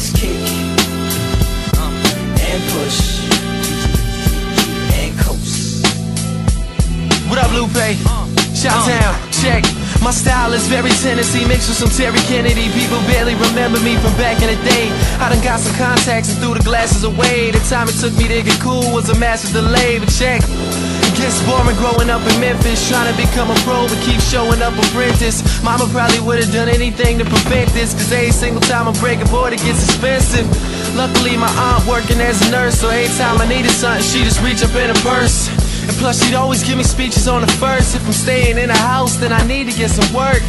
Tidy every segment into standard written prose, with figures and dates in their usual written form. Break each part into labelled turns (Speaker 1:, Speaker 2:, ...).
Speaker 1: just kick and push and coast.
Speaker 2: What up, Lupe? Shout-town, check. My style is very Tennessee, mixed with some Terry Kennedy. People barely remember me from back in the day. I done got some contacts and threw the glasses away. The time it took me to get cool was a massive delay. But check, it gets boring growing up in Memphis, trying to become a pro but keep showing up apprentice. Mama probably would've done anything to prevent this, cause every single time I break a board it gets expensive. Luckily my aunt working as a nurse, so every time I needed something she just reach up in her purse. And plus she'd always give me speeches on the first. If I'm staying in a house then I need to get some work.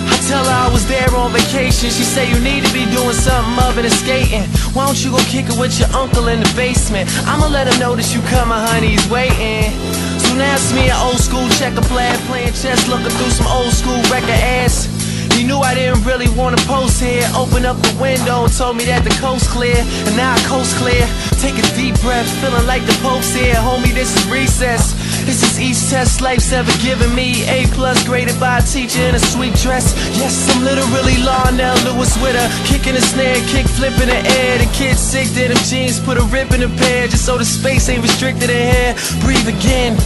Speaker 2: I tell her I was there on vacation. She say you need to be doing something other than skating. Why don't you go kick it with your uncle in the basement? I'ma let him know that you coming, honey, he's waiting. So now it's me an old school checker player, playing chess, looking through some old school record ads. He knew I didn't really want to post here. Opened up the window and told me that the coast clear. And now I coast clear. Take a deep breath, feeling like the Pope's here. Homie, this is recess. This is each test life's ever given me. A+ graded by a teacher in a sweet dress. Yes, I'm literally Lionel Lewis with a kick in the snare, kick flip in the air. The kid's sick, denim jeans, put a rip in the pair, just so the space ain't restricted in here. Breathe again.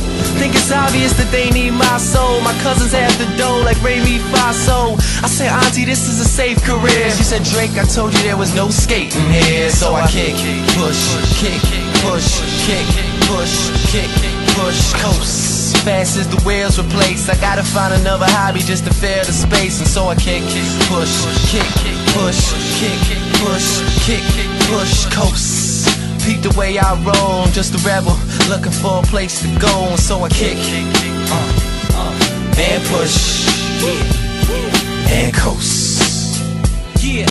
Speaker 2: Think it's obvious that they need my soul. My cousins have the dough like Remy Faso. I said, Auntie, this is a safe career. She said, Drake, I told you there was no skating here. So I kick, push, kick, push, kick, push, kick, push, coast. Fast as the wheels replace, I gotta find another hobby just to fill the space. And so I kick, push, kick, push, kick, push, kick, push, coast. Peep the way I roll, I'm just a rebel, looking for a place to go. And so I kick, and push, and coast.